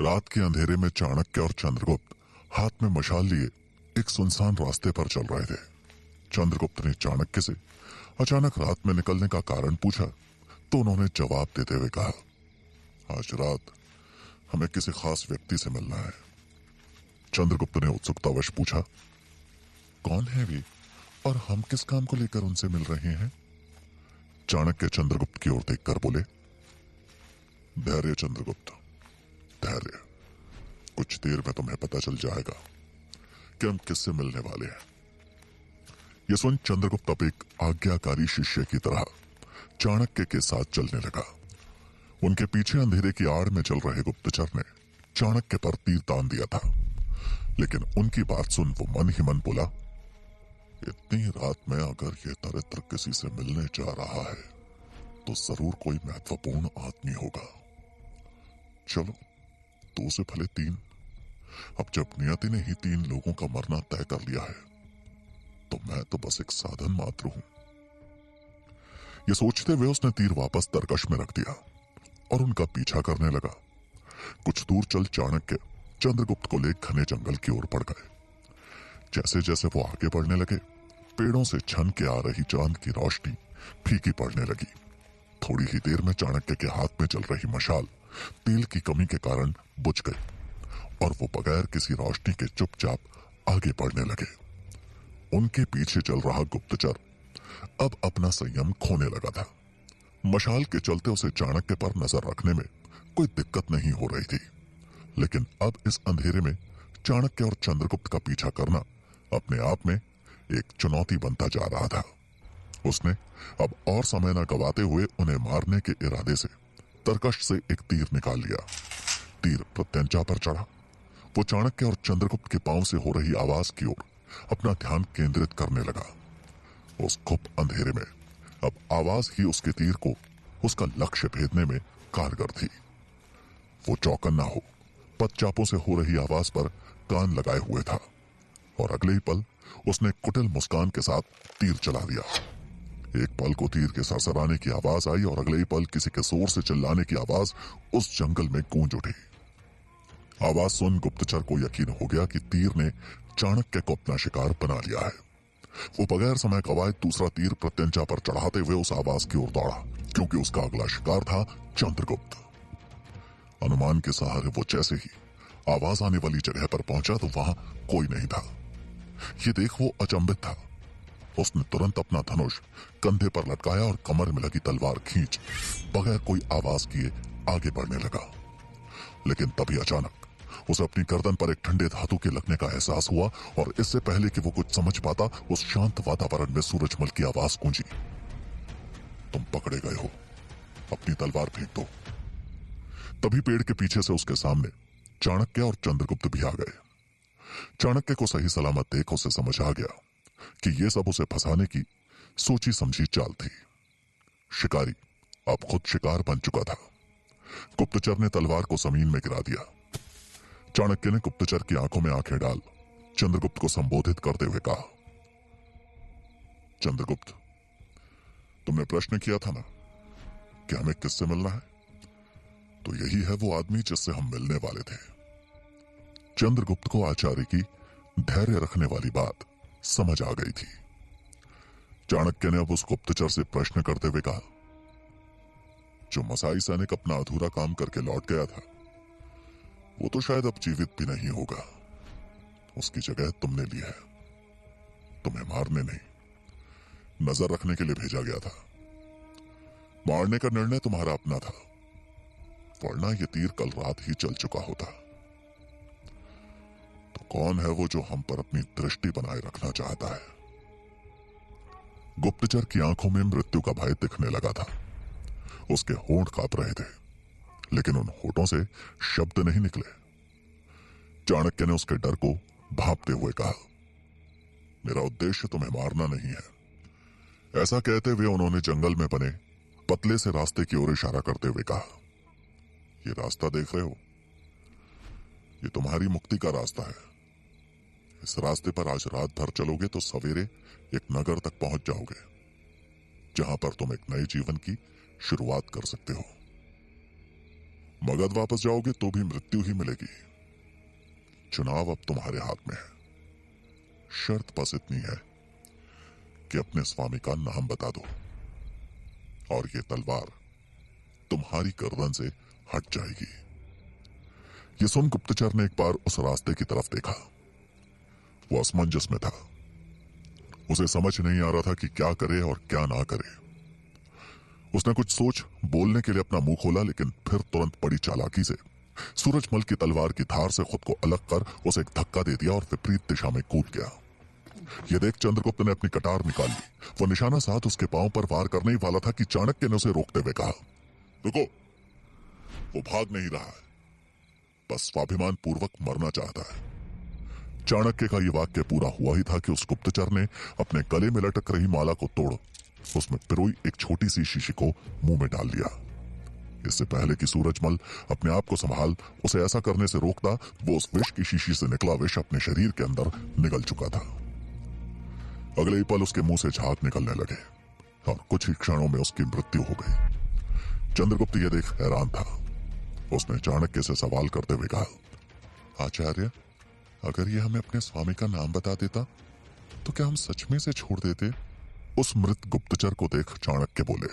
रात के अंधेरे में चाणक्य और चंद्रगुप्त हाथ में मशाल लिए एक सुनसान रास्ते पर चल रहे थे। चंद्रगुप्त ने चाणक्य से अचानक रात में निकलने का कारण पूछा तो उन्होंने जवाब देते हुए कहा, आज रात हमें किसी खास व्यक्ति से मिलना है। चंद्रगुप्त ने उत्सुकतावश पूछा, कौन है वे और हम किस काम को लेकर उनसे मिल रहे हैं? चाणक्य चंद्रगुप्त की ओर देखकर बोले, धैर्य चंद्रगुप्त, धैर्य। कुछ देर में तुम्हें पता चल जाएगा कि हम किससे मिलने वाले हैं। यह सुन चंद्रगुप्त अब एक आज्ञाकारी शिष्य की तरह चाणक्य के साथ चलने लगा। उनके पीछे अंधेरे की आड़ में चल रहे गुप्तचर ने चाणक्य पर तीर तान दिया था, लेकिन उनकी बात सुन वो मन ही मन बोला, इतनी रात में अगर यह दरिद्र किसी से मिलने जा रहा है तो जरूर कोई महत्वपूर्ण आदमी होगा। चलो, दो से भले तीन। अब जब नियति ने ही तीन लोगों का मरना तय कर लिया है तो मैं तो बस एक साधन मात्र हूं। यह सोचते हुए उसने तीर वापस तरकश में रख दिया और उनका पीछा करने लगा। कुछ दूर चल चाणक्य चंद्रगुप्त को ले घने जंगल की ओर बढ़ गए। जैसे जैसे वो आगे बढ़ने लगे, पेड़ों से छन के आ रही चांद की रोशनी फीकी पड़ने लगी। थोड़ी ही देर में चाणक्य के हाथ में चल रही मशाल तेल की कमी के कारण बुझ गई और वो बगैर किसी रोशनी के चुपचाप आगे बढ़ने लगे। उनके पीछे चल रहा गुप्तचर अब अपना संयम खोने लगा था। मशाल के चलते उसे चाणक्य पर नजर रखने में कोई दिक्कत नहीं हो रही थी, लेकिन अब इस अंधेरे में चाणक्य और चंद्रगुप्त का पीछा करना अपने आप में एक चुनौती बनता जा रहा था। उसने अब और समय न गवाते हुए उन्हें मारने के इरादे से तरकश से एक तीर निकाल लिया। तीर प्रत्यंचा पर चढ़ा। वो चाणक्य और चंद्रगुप्त के पांव से हो रही आवाज की ओर अपना ध्यान केंद्रित करने लगा। उस गुप्त अंधेरे में अब आवाज ही उसके तीर को उसका लक्ष्य भेदने में कारगर थी। वो चौकन्ना हो पदचापों से हो रही आवाज पर कान लगाए हुए था और अगले ही पल उसने कुटिल मुस्कान के साथ तीर चला दिया। एक पल को तीर के सरसराने की आवाज आई और अगले ही पल किसी के जोर से चिल्लाने की आवाज उस जंगल में गूंज उठी। आवाज सुन गुप्तचर को यकीन हो गया कि तीर ने चाणक्य को अपना शिकार बना लिया है। वो बगैर समय गवाए दूसरा तीर प्रत्यंचा पर चढ़ाते हुए उस आवाज की ओर दौड़ा, क्योंकि उसका अगला शिकार था चंद्रगुप्त। अनुमान के सहारे वो जैसे ही आवाज आने वाली जगह पर पहुंचा तो वहां कोई नहीं था। ये देख वो अचंभित था। उसने तुरंत अपना धनुष कंधे पर लटकाया और कमर में लगी तलवार खींच बगैर कोई आवाज किए आगे बढ़ने लगा। लेकिन तभी अचानक उसे अपनी गर्दन पर एक ठंडे धातु के लगने का एहसास हुआ और इससे पहले कि वो कुछ समझ पाता, उस शांत वातावरण में सूरजमल की आवाज गूंजी, तुम पकड़े गए हो, अपनी तलवार फेंक दो। तभी पेड़ के पीछे से उसके सामने चाणक्य और चंद्रगुप्त भी आ गए। चाणक्य को सही सलामत देख उसे समझ आ गया कि यह सब उसे फंसाने की सोची समझी चाल थी। शिकारी अब खुद शिकार बन चुका था। गुप्तचर ने तलवार को जमीन में गिरा दिया। चाणक्य ने गुप्तचर की आंखों में आंखें डाल चंद्रगुप्त को संबोधित करते हुए कहा, चंद्रगुप्त, तुमने प्रश्न किया था ना कि हमें किससे मिलना है, तो यही है वो आदमी जिससे हम मिलने वाले थे। चंद्रगुप्त को आचार्य की धैर्य रखने वाली बात समझ आ गई थी। चाणक्य ने अब उस गुप्तचर से प्रश्न करते हुए कहा, जो मसाई सैनिक अपना अधूरा काम करके लौट गया था वो तो शायद अब जीवित भी नहीं होगा। उसकी जगह तुमने ली है। तुम्हें मारने नहीं, नजर रखने के लिए भेजा गया था। मारने का निर्णय तुम्हारा अपना था, वरना यह तीर कल रात ही चल चुका होता। तो कौन है वो जो हम पर अपनी दृष्टि बनाए रखना चाहता है? गुप्तचर की आंखों में मृत्यु का भय दिखने लगा था। उसके होंठ कांप रहे थे, लेकिन उन होठों से शब्द नहीं निकले। चाणक्य ने उसके डर को भांपते हुए कहा, मेरा उद्देश्य तुम्हें मारना नहीं है। ऐसा कहते हुए उन्होंने जंगल में बने पतले से रास्ते की ओर इशारा करते हुए कहा, ये रास्ता देख रहे हो, ये तुम्हारी मुक्ति का रास्ता है। इस रास्ते पर आज रात भर चलोगे तो सवेरे एक नगर तक पहुंच जाओगे, जहां पर तुम एक नए जीवन की शुरुआत कर सकते हो। मगध वापस जाओगे तो भी मृत्यु ही मिलेगी। चुनाव अब तुम्हारे हाथ में है। शर्त बस इतनी है कि अपने स्वामी का नाम बता दो और ये तलवार तुम्हारी गर्दन से हट जाएगी। ये सुन गुप्तचर ने एक बार उस रास्ते की तरफ देखा। वो असमंजस में था। उसे समझ नहीं आ रहा था कि क्या करे और क्या ना करे। उसने कुछ सोच बोलने के लिए अपना मुंह खोला, लेकिन फिर तुरंत बड़ी चालाकी से सूरजमल की तलवार की धार से खुद को अलग कर उसे एक धक्का दे दिया और विपरीत दिशा में कूद गया। यह देख चंद्रगुप्त ने अपनी कटार निकाल ली। वो निशाना साध उसके पांव पर वार करने ही वाला था कि चाणक्य ने उसे रोकते हुए कहा, रुको। वो भाग नहीं रहा है, बस स्वाभिमान पूर्वक मरना चाहता है। चाणक्य का यह वाक्य पूरा हुआ ही था कि उस गुप्तचर ने अपने गले में लटक रही माला को तोड़ उसमें पिरोई एक छोटी सी शीशी को मुंह में डाल लिया। इससे पहले कि सूरजमल अपने आप को संभाल उसे ऐसा करने से रोकता, वो उस विष की शीशी से निकला विष अपने शरीर के अंदर निगल चुका था। अगले ही पल उसके मुंह से झाग निकलने लगे और कुछ ही क्षणों में उसकी मृत्यु हो गई। चंद्रगुप्त यह देख हैरान था। उसने चाणक्य से सवाल करते हुए कहा, आचार्य, अगर यह हमें अपने स्वामी का नाम बता देता तो क्या हम सच में से छोड़ देते? उस मृत गुप्तचर को देख चाणक्य बोले,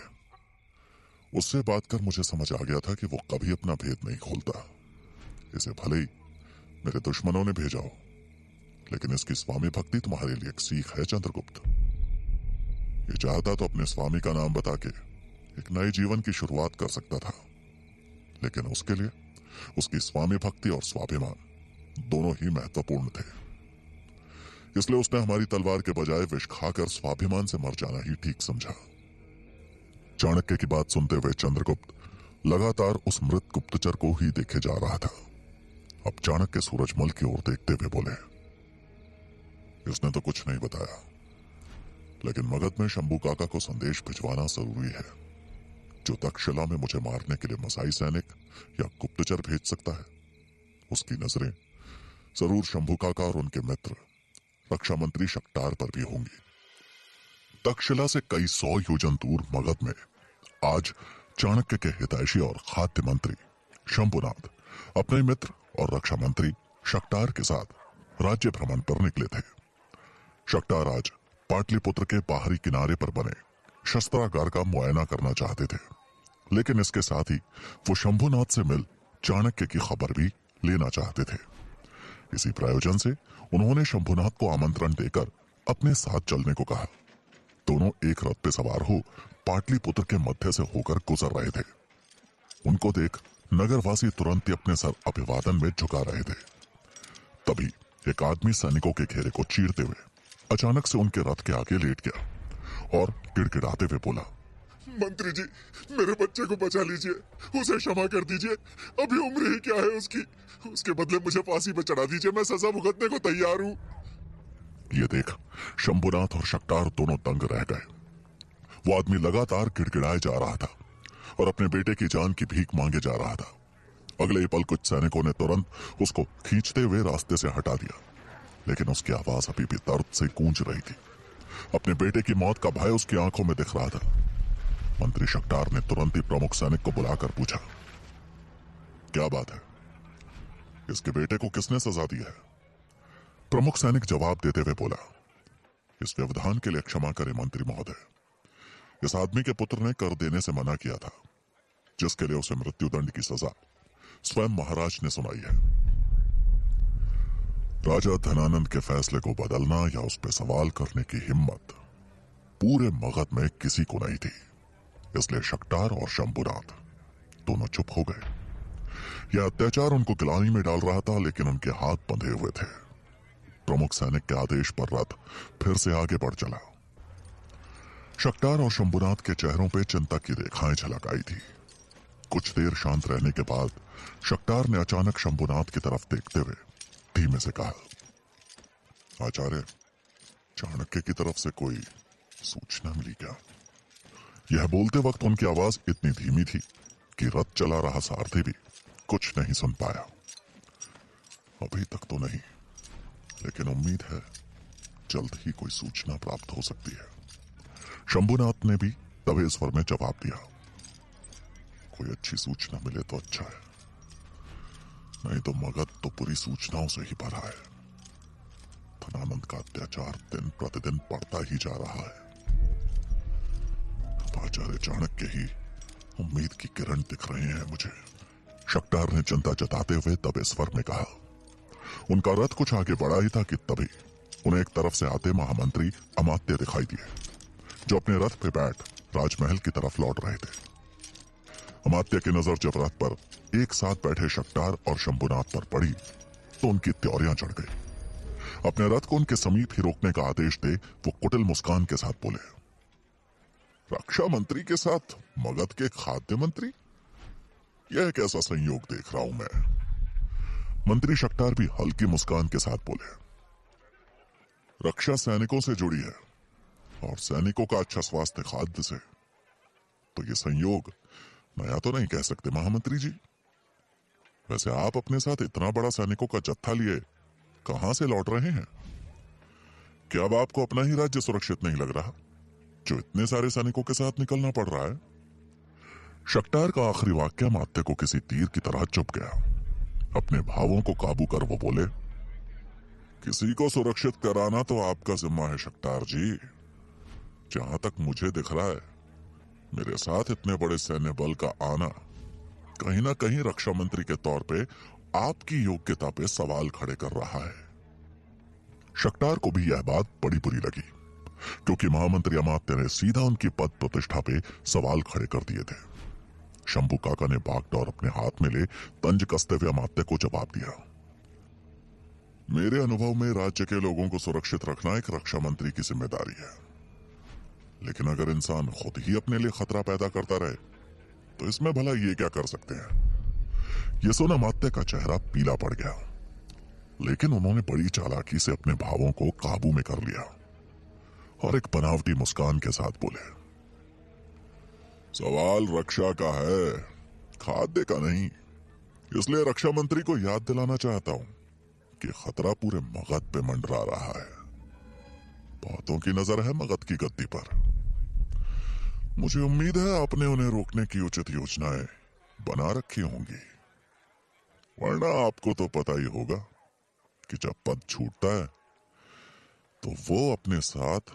उससे बात कर मुझे समझ आ गया था कि वो कभी अपना भेद नहीं खोलता। इसे भले ही मेरे दुश्मनों ने भेजा हो, लेकिन इसकी स्वामी भक्ति तुम्हारे लिए एक सीख है चंद्रगुप्त। ये चाहता तो अपने स्वामी का नाम बता के एक नए जीवन की शुरुआत कर सकता था, लेकिन उसके लिए उसकी स्वामी भक्ति और स्वाभिमान दोनों ही महत्वपूर्ण थे। इसलिए उसने हमारी तलवार के बजाय विष खाकर स्वाभिमान से मर जाना ही ठीक समझा। चाणक्य की बात सुनते हुए चंद्रगुप्त लगातार उस मृत गुप्तचर को ही देखे जा रहा था। अब चाणक्य सूरजमल की ओर देखते हुए बोले, इसने तो कुछ नहीं बताया, लेकिन मगध में शंभू काका को संदेश भिजवाना जरूरी है। जो तक्षशिला में मुझे मारने के लिए मसाई सैनिक या गुप्तचर भेज सकता है, उसकी नजरें जरूर शंभू काका और उनके मित्र रक्षा मंत्री शक्टार पर भी होंगी। तक्षशिला से कई 100 योजन दूर मगध में आज चाणक्य के हितैषी और खाद्य मंत्री शंभुनाथ अपने मित्र और रक्षा मंत्री शक्टार के साथ राज्य भ्रमण पर निकले थे। शक्टार आज पाटलिपुत्र के बाहरी किनारे पर बने शस्त्रागार का मुआयना करना चाहते थे, लेकिन इसके साथ ही वो शंभुनाथ से मिल चाणक्य की खबर भी लेना चाहते थे। इसी प्रयोजन से उन्होंने शंभुनाथ को आमंत्रण देकर अपने साथ चलने को कहा। दोनों एक रथ पे सवार हो पाटलिपुत्र के मध्य से होकर गुजर रहे थे। उनको देख नगरवासी तुरंत ही अपने सर अभिवादन में झुका रहे थे। तभी एक आदमी सैनिकों के घेरे को चीरते हुए अचानक से उनके रथ के आगे लेट गया और गिड़गिड़ाते हुए बोला, मंत्री जी, मेरे बच्चे को बचा लीजिए, उसे क्षमा कर दीजिए। अभी उम्र ही क्या है उसकी, उसके बदले मुझे फांसी पर चढ़ा दीजिए, मैं सजा भुगतने को तैयार हूं। ये देख शंभुनाथ और शक्टार दोनों दंग रह गए। वो आदमी लगातार गिड़गिड़ाए जा रहा था और अपने बेटे की जान की भीख मांगे जा रहा था। अगले ही पल कुछ सैनिकों ने तुरंत उसको खींचते हुए रास्ते से हटा दिया, लेकिन उसकी आवाज अभी भी दर्द से गूंज रही थी। अपने बेटे की मौत का भय उसकी आंखों में दिख रहा था। मंत्री शक्टार ने तुरंत ही प्रमुख सैनिक को बुलाकर पूछा, क्या बात है, इसके बेटे को किसने सजा दी है? प्रमुख सैनिक जवाब देते हुए बोला, इस व्यवधान के लिए क्षमा करें मंत्री महोदय। इस आदमी के पुत्र ने कर देने से मना किया था, जिसके लिए उसे मृत्युदंड की सजा स्वयं महाराज ने सुनाई है। राजा धनानंद के फैसले को बदलना या उस पर सवाल करने की हिम्मत पूरे मगध में किसी को नहीं थी। इसलिए शक्टार और शंभुनाथ दोनों चुप हो गए। यह अत्याचार उनको गिलानी में डाल रहा था, लेकिन उनके हाथ बंधे हुए थे। प्रमुख सैनिक के आदेश पर रथ फिर से आगे बढ़ चला। शक्टार और शंभुनाथ के चेहरों पे चिंता की रेखाएं झलक आई थी। कुछ देर शांत रहने के बाद शक्टार ने अचानक शंभुनाथ की तरफ देखते हुए धीमे से कहा, आचार्य, चाणक्य की तरफ से कोई सूचना मिली क्या? यह बोलते वक्त उनकी आवाज इतनी धीमी थी कि रथ चला रहा सारथी भी कुछ नहीं सुन पाया। अभी तक तो नहीं, लेकिन उम्मीद है जल्द ही कोई सूचना प्राप्त हो सकती है। शंभुनाथ ने भी तवे स्वर में जवाब दिया, कोई अच्छी सूचना मिले तो अच्छा है। नहीं तो मगध तो पूरी सूचनाओं से ही भरा है। धनानंद का अत्याचार दिन प्रतिदिन बढ़ता ही जा रहा है। अब आचार्य चाणक्य ही उम्मीद की किरण दिख रहे हैं मुझे। शक्टार ने चिंता जताते हुए दबे स्वर में कहा। उनका रथ कुछ आगे बढ़ा ही था कि तभी उन्हें एक तरफ से आते महामंत्री अमात्य दिखाई दिए, जो अपने रथ पे बैठ राजमहल की तरफ लौट रहे थे। अमात्य की नजर जब रथ पर एक साथ बैठे शक्टार और शंभुनाथ पर पड़ी तो उनकी त्योरियां चढ़ गई। अपने रथ को उनके समीप ही रोकने का आदेश दे वो कुटिल मुस्कान के साथ बोले, रक्षा मंत्री के साथ मगध के खाद्य मंत्री? यह कैसा संयोग देख रहा हूं मैं? मंत्री शक्टार भी हल्की मुस्कान के साथ बोले, रक्षा सैनिकों से जुड़ी है और सैनिकों का अच्छा स्वास्थ्य खाद्य से, तो ये संयोग नया तो नहीं कह सकते महामंत्री जी। वैसे आप अपने साथ इतना बड़ा सैनिकों का जत्था लिए कहां से लौट रहे हैं? क्या अब आपको अपना ही राज्य सुरक्षित नहीं लग रहा, जो इतने सारे सैनिकों के साथ निकलना पड़ रहा है? शक्टार का आखिरी वाक्य अमात्य को किसी तीर की तरह चुभ गया। अपने भावों को काबू कर वो बोले, किसी को सुरक्षित कराना तो आपका जिम्मा है शक्टार जी। जहां तक मुझे दिख रहा है, मेरे साथ इतने बड़े सैन्य बल का आना कहीं ना कहीं रक्षा मंत्री के तौर पे आपकी योग्यता पे सवाल खड़े कर रहा है। शक्टार को भी यह बात बड़ी बुरी लगी, क्योंकि महामंत्री अमात्य ने सीधा उनकी पद प्रतिष्ठा पे सवाल खड़े कर दिए थे। शंभू काका ने बागडोर अपने हाथ में ले तंज कसते हुए अमात्य को जवाब दिया, मेरे अनुभव में राज्य के लोगों को सुरक्षित रखना एक रक्षा मंत्री की जिम्मेदारी है, लेकिन अगर इंसान खुद ही अपने लिए खतरा पैदा करता रहे तो इसमें भला ये क्या कर सकते हैं? ये सुन अमात्य का चेहरा पीला पड़ गया, लेकिन उन्होंने बड़ी चालाकी से अपने भावों को काबू में कर लिया और एक बनावटी मुस्कान के साथ बोले, सवाल रक्षा का है, खाद्य का नहीं। इसलिए रक्षा मंत्री को याद दिलाना चाहता हूं कि खतरा पूरे मगध पे मंडरा रहा है। बहुतों की नजर है मगध की गद्दी पर। मुझे उम्मीद है आपने उन्हें रोकने की उचित योजनाएं बना रखी होंगी, वरना आपको तो पता ही होगा कि जब पद छूटता है तो वो अपने साथ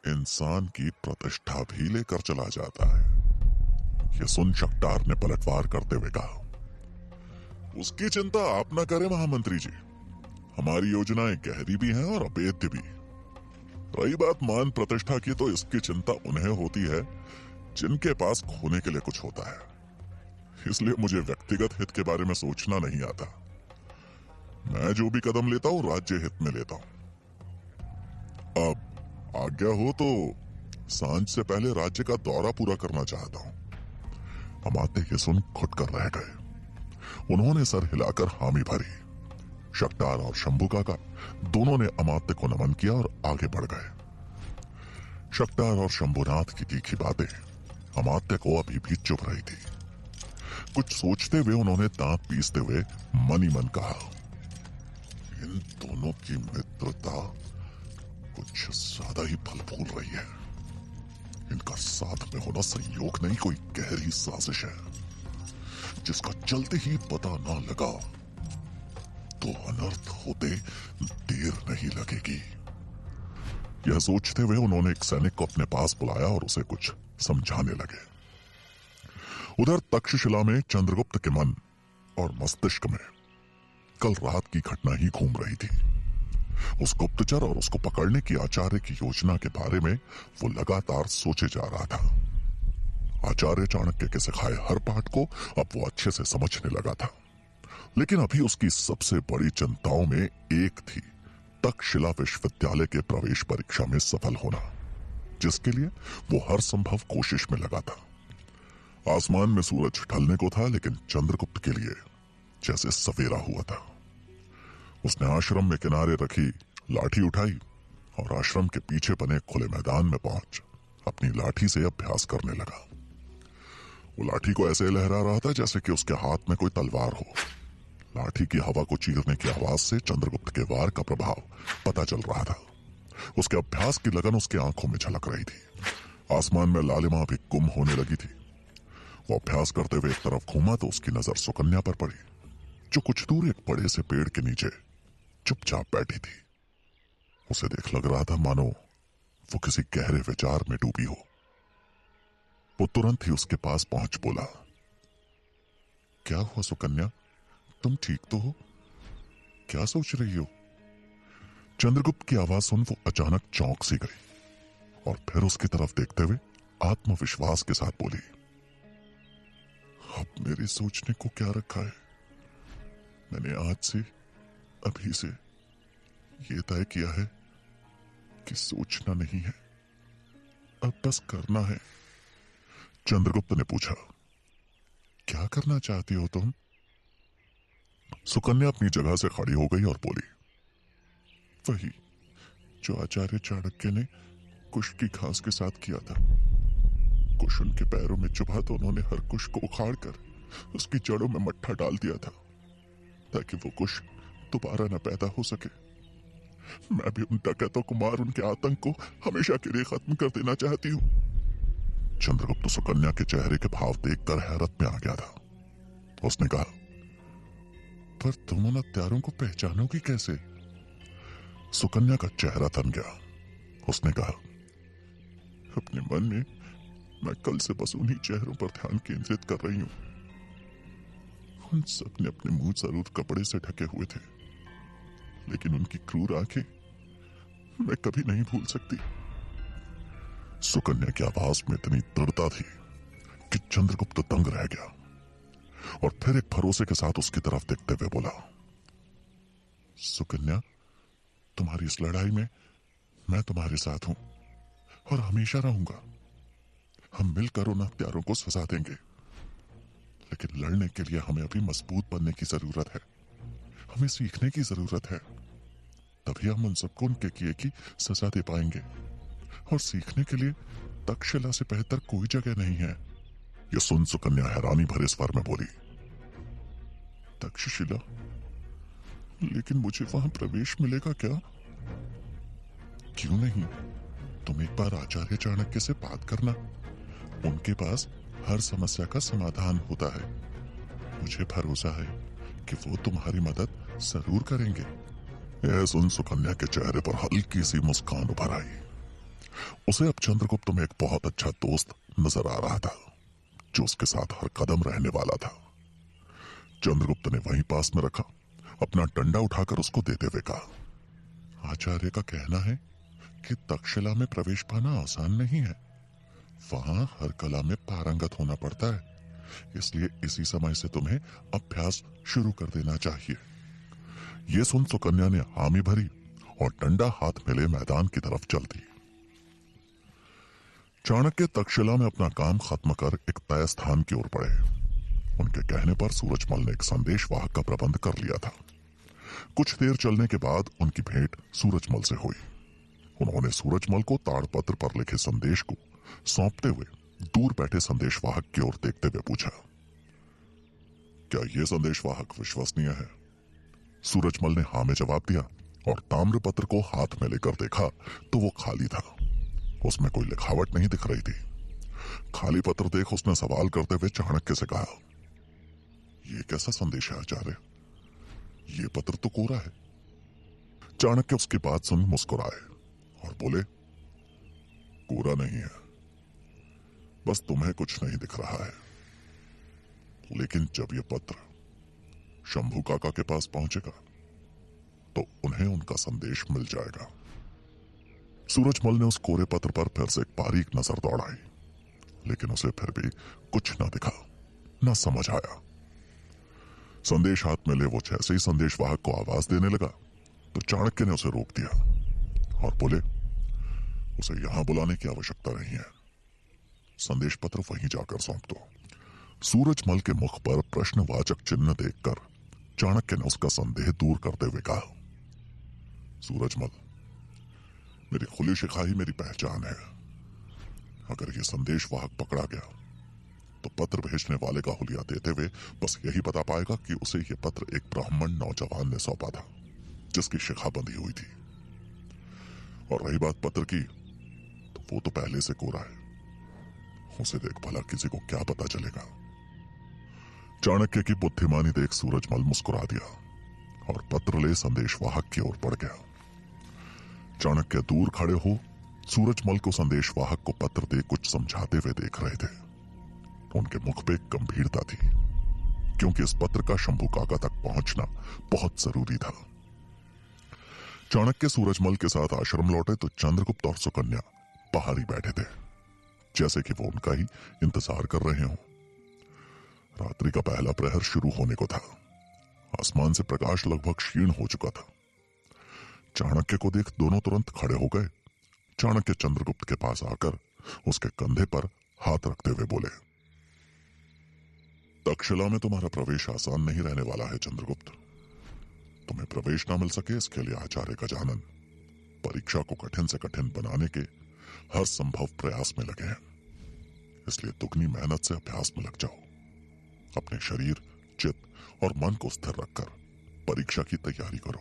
इंसान की प्रतिष्ठा भी लेकर चला जाता है। यह सुन शक्टार ने पलटवार करते हुए कहा, उसकी चिंता आप न करें महामंत्री जी, हमारी योजनाएं गहरी भी हैं और अभेद्य भी। रही बात मान प्रतिष्ठा की, तो इसकी चिंता उन्हें होती है जिनके पास खोने के लिए कुछ होता है। इसलिए मुझे व्यक्तिगत हित के बारे में सोचना नहीं आता। मैं जो भी कदम लेता हूं राज्य हित में लेता हूं। अब आज्ञा हो तो सांझ से पहले राज्य का दौरा पूरा करना चाहता हूं। अमात्य ये सुन घुट कर रह गए। उन्होंने सर हिलाकर हामी भरी। शक्टार और शंभू काका दोनों ने अमात्य को नमन किया और आगे बढ़ गए। शक्टार और शंभुनाथ की तीखी बातें अमात्य को अभी भी चुभ रही थी। कुछ सोचते हुए उन्होंने दांत पीसते हुए मन ही मन कहा, इन दोनों की मित्रता कुछ ज्यादा ही फल फूल रही है। इनका साथ में होना संयोग नहीं, कोई गहरी साजिश है, जिसका चलते ही पता ना लगा तो अनर्थ होते देर नहीं लगेगी। यह सोचते हुए उन्होंने एक सैनिक को अपने पास बुलाया और उसे कुछ समझाने लगे। उधर तक्षशिला में चंद्रगुप्त के मन और मस्तिष्क में कल रात की घटना ही घूम रही थी। उस गुप्तचर और उसको पकड़ने की आचार्य की योजना के बारे में वो लगातार सोचे जा रहा था। आचार्य चाणक्य के सिखाए हर पाठ को अब वो अच्छे से समझने लगा था, लेकिन अभी उसकी सबसे बड़ी चिंताओं में एक थी तक्षशिला विश्वविद्यालय के प्रवेश परीक्षा में सफल होना, जिसके लिए वो हर संभव कोशिश में लगा था। आसमान में सूरज ढलने को था, लेकिन चंद्रगुप्त के लिए जैसे सवेरा हुआ था। उसने आश्रम में किनारे रखी लाठी उठाई और आश्रम के पीछे बने खुले मैदान में पहुंच अपनी लाठी से अभ्यास करने लगा। वो लाठी को ऐसे लहरा रहा था जैसे कि उसके हाथ में कोई तलवार हो। लाठी की हवा को चीरने की आवाज से चंद्रगुप्त के वार का प्रभाव पता चल रहा था। उसके अभ्यास की लगन उसकी आंखों में झलक रही थी। आसमान में लालिमा भी गुम होने लगी थी। वो अभ्यास करते हुए एक तरफ घूमा तो उसकी नजर सुकन्या पर पड़ी। जो कुछ दूर एक बड़े से पेड़ के नीचे चुपचाप बैठी थी। उसे देख लग रहा था मानो वो किसी गहरे विचार में डूबी हो। वो तुरंत ही उसके पास पहुंच बोला, क्या हुआ सुकन्या, तुम ठीक तो हो? क्या सोच रही हो? चंद्रगुप्त की आवाज सुन वो अचानक चौंक सी गई और फिर उसकी तरफ देखते हुए आत्मविश्वास के साथ बोली, अब मेरे सोचने को क्या रखा है? मैंने आज से, अभी से ये तय किया है कि सोचना नहीं है, अब बस करना है। चंद्रगुप्त ने पूछा, क्या करना चाहती हो तुम? सुकन्या अपनी जगह से खड़ी हो गई और बोली, वही जो आचार्य चाणक्य ने कुश की घास के साथ किया था। कुश उनके पैरों में चुभा तो उन्होंने हर कुश को उखाड़ कर उसकी जड़ों में मट्ठा डाल दिया था ताकि वो कुश दोबारा न पैदा हो सके। मैं भी उन डकैतों को मार उनके आतंक को हमेशा के लिए खत्म कर देना चाहती हूँ। चंद्रगुप्त सुकन्या के चेहरे के भाव देखकर हैरत में आ गया था। उसने कहा, पर तुम उन हत्यारों को पहचानोगी कैसे? सुकन्या का चेहरा थम गया। उसने कहा, अपने मन में मैं कल से बस उन्हीं चेहरों पर ध्यान केंद्रित कर रही हूं। उन सब ने अपने मुंह जरूर कपड़े से ढके हुए थे, लेकिन उनकी क्रूर आंखें मैं कभी नहीं भूल सकती। सुकन्या की आवाज में इतनी दृढ़ता थी कि चंद्रगुप्त दंग रह गया और फिर एक भरोसे के साथ उसकी तरफ देखते हुए बोला, सुकन्या, तुम्हारी इस लड़ाई में मैं तुम्हारे साथ हूं और हमेशा रहूंगा। हम मिलकर उन हत्यारों को सजा देंगे, लेकिन लड़ने के लिए हमें अभी मजबूत बनने की जरूरत है। हमें सीखने की जरूरत है, तभी हम उन सबको उनके किए की सजा दे पाएंगे। और सीखने के लिए तक्षशिला से बेहतर कोई जगह नहीं है। यह सुन सुकन्या हैरानी भरे स्वर में बोली, तक्षशिला? लेकिन मुझे वहां प्रवेश मिलेगा क्या? क्यों नहीं, तुम एक बार आचार्य चाणक्य से बात करना। उनके पास हर समस्या का समाधान होता है। मुझे भरोसा है कि वो तुम्हारी मदद जरूर करेंगे। यह सुन सुकन्या के चेहरे पर हल्की सी मुस्कान उभर आई। उसे अब चंद्रगुप्त में एक बहुत अच्छा दोस्त नजर आ रहा था, जो उसके साथ हर कदम रहने वाला था। चंद्रगुप्त ने वहीं पास में रखा अपना डंडा उठाकर उसको देते हुए कहा, आचार्य का कहना है कि तक्षशिला में प्रवेश पाना आसान नहीं है। वहां हर कला में पारंगत होना पड़ता है, इसलिए इसी समय से तुम्हें अभ्यास शुरू कर देना चाहिए। यह सुन सुकन्या ने हामी भरी और डंडा हाथ में ले मैदान की तरफ चल दी। चाणक्य तक्षशिला में अपना काम खत्म कर एक तय स्थान की ओर बढ़े। उनके कहने पर सूरजमल ने एक संदेश वाहक का प्रबंध कर लिया था। कुछ देर चलने के बाद उनकी भेंट सूरजमल से हुई। उन्होंने सूरजमल को ताड़पत्र पर लिखे संदेश को सौंपते हुए दूर बैठे संदेशवाहक की ओर देखते हुए पूछा, क्या यह संदेशवाहक विश्वसनीय है? सूरजमल ने हाँ में जवाब दिया और ताम्रपत्र को हाथ में लेकर देखा तो वो खाली था। उसमें कोई लिखावट नहीं दिख रही थी। खाली पत्र देख उसने सवाल करते हुए चाणक्य से कहा, यह कैसा संदेश है आचार्य? ये पत्र तो कोरा है। चाणक्य उसकी बात सुन मुस्कुराए और बोले, कोरा नहीं है, बस तुम्हें कुछ नहीं दिख रहा है, लेकिन जब यह पत्र शंभू काका के पास पहुंचेगा तो उन्हें उनका संदेश मिल जाएगा। सूरजमल ने उस कोरे पत्र पर फिर से एक बारीक नजर दौड़ाई, लेकिन उसे फिर भी कुछ ना दिखा, ना समझ आया। संदेश हाथ में ले वो जैसे ही संदेशवाहक को आवाज देने लगा तो चाणक्य ने उसे रोक दिया और बोले, उसे यहां बुलाने की आवश्यकता नहीं है, संदेश पत्र वहीं जाकर सौंप दो। सूरजमल के मुख पर प्रश्नवाचक चिन्ह देखकर चाणक्य ने उसका संदेह दूर करते हुए कहा, सूरजमल, मेरी खुली शिखाई मेरी पहचान है। अगर यह संदेशवाहक पकड़ा गया तो पत्र भेजने वाले का हुलिया देते हुए बस यही बता पाएगा कि उसे यह पत्र एक ब्राह्मण नौजवान ने सौंपा था जिसकी शिखा बंधी हुई थी। और रही बात पत्र की, तो वो तो पहले से कोरा है, उसे देख भला किसी को क्या पता चलेगा। चाणक्य की बुद्धिमानी देख सूरजमल मुस्कुरा दिया और पत्र ले संदेशवाहक की ओर बढ़ गया। चाणक्य दूर खड़े हो सूरजमल को संदेशवाहक को पत्र दे कुछ समझाते हुए देख रहे थे। उनके मुख पे गंभीरता थी, क्योंकि इस पत्र का शंभू काका तक पहुंचना बहुत जरूरी था। चाणक्य सूरजमल के साथ आश्रम लौटे तो चंद्रगुप्त और सुकन्या बाहर ही बैठे थे, जैसे कि वो उनका ही इंतजार कर रहे हों। रात्रि का पहला प्रहर शुरू होने को था। आसमान से प्रकाश लगभग क्षीण हो चुका था। चाणक्य को देख दोनों तुरंत खड़े हो गए। चाणक्य चंद्रगुप्त के पास आकर उसके कंधे पर हाथ रखते हुए बोले, तक्षशिला में तुम्हारा प्रवेश आसान नहीं रहने वाला है चंद्रगुप्त। तुम्हें प्रवेश ना मिल सके इसके लिए आचार्य गजानन परीक्षा को कठिन से कठिन बनाने के हर संभव प्रयास में लगे हैं। इसलिए दुगनी मेहनत से अभ्यास में लग जाओ। अपने शरीर, चित्त और मन को स्थिर रखकर परीक्षा की तैयारी करो।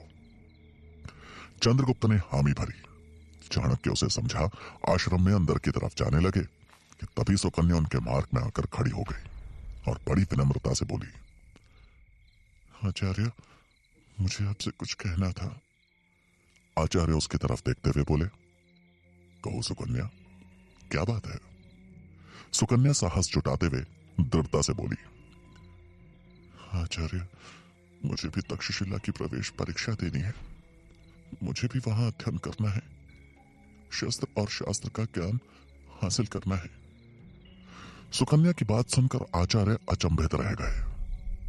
चंद्रगुप्त ने हामी भरी। चाणक्य उसे समझा आश्रम में अंदर की तरफ जाने लगे कि तभी सुकन्या उनके मार्ग में आकर खड़ी हो गई और बड़ी विनम्रता से बोली, आचार्य, मुझे आपसे कुछ कहना था। आचार्य उसकी तरफ देखते हुए बोले, कहो सुकन्या, क्या बात है? सुकन्या साहस जुटाते हुए दृढ़ता से बोली, आचार्य, मुझे भी तक्षशिला की प्रवेश परीक्षा देनी है। मुझे भी वहां अध्ययन करना है, शस्त्र और शास्त्र का ज्ञान हासिल करना है। सुकन्या की बात सुनकर आचार्य अचंभित रह गए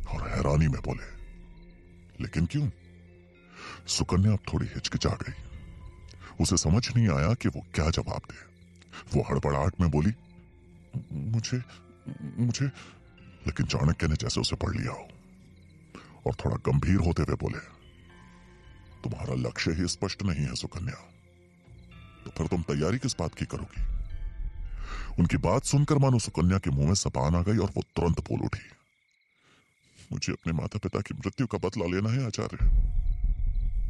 और हैरानी में बोले, लेकिन क्यों? सुकन्या अब थोड़ी हिचकिचा गई। उसे समझ नहीं आया कि वो क्या जवाब दे। वो हड़बड़ाहट में बोली, मुझे लेकिन चाणक्य ने जैसे उसे पढ़ लिया हो और थोड़ा गंभीर होते हुए बोले, तुम्हारा लक्ष्य ही स्पष्ट नहीं है सुकन्या, तो फिर तुम तैयारी किस बात की करोगी? उनकी बात सुनकर मानो सुकन्या के मुंह में सपान आ गई और वो तुरंत बोल उठी, मुझे अपने माता पिता की मृत्यु का बदला लेना है आचार्य।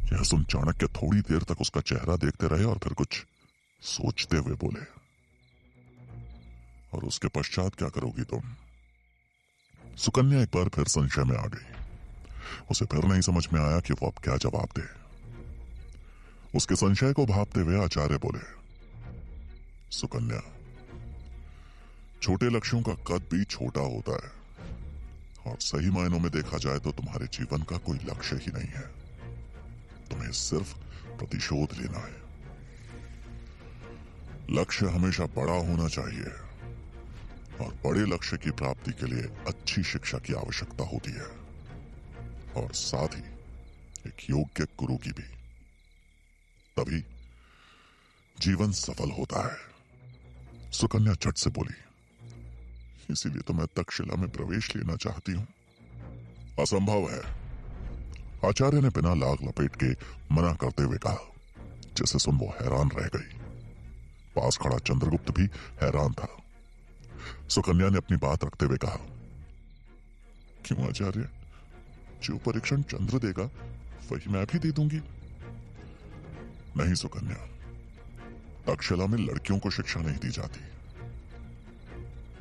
यह सुन चाणक्य थोड़ी देर तक उसका चेहरा देखते रहे और फिर कुछ सोचते हुए बोले, और उसके पश्चात क्या करोगी तुम? सुकन्या एक बार फिर संशय में आ गई। उसे फिर नहीं समझ में आया कि वो अब क्या जवाब दे। उसके संशय को भांपते हुए आचार्य बोले, सुकन्या, छोटे लक्ष्यों का कद भी छोटा होता है और सही मायनों में देखा जाए तो तुम्हारे जीवन का कोई लक्ष्य ही नहीं है। तुम्हें सिर्फ प्रतिशोध लेना है। लक्ष्य हमेशा बड़ा होना चाहिए और बड़े लक्ष्य की प्राप्ति के लिए अच्छी शिक्षा की आवश्यकता होती है और साथ ही एक योग्य गुरु की भी। तभी जीवन सफल होता है। सुकन्या झट से बोली, इसीलिए तो मैं तक्षशिला में प्रवेश लेना चाहती हूं। असंभव है, आचार्य ने बिना लाग लपेट के मना करते हुए कहा, जिसे सुन वो हैरान रह गई। पास खड़ा चंद्रगुप्त भी हैरान था। सुकन्या ने अपनी बात रखते हुए कहा, क्यों आचार्य, जो परीक्षण चंद्र देगा वही मैं भी दे दूंगी। नहीं सुकन्या, तक्षशिला में लड़कियों को शिक्षा नहीं दी जाती।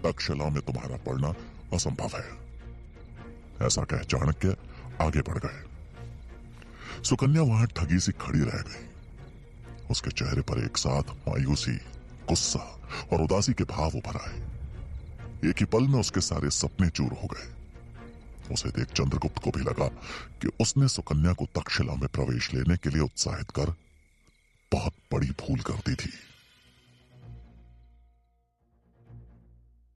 तक्षशिला में तुम्हारा पढ़ना असंभव है। ऐसा कह चाणक्य आगे बढ़ गए। सुकन्या वहां ठगी सी खड़ी रह गई। उसके चेहरे पर एक साथ मायूसी, गुस्सा और उदासी के भाव उभर आए। एक ही पल में उसके सारे सपने चूर हो गए। उसे देख चंद्रगुप्त को भी लगा कि उसने सुकन्या को तक्षशिला में प्रवेश लेने के लिए उत्साहित कर बहुत बड़ी भूल कर दी थी।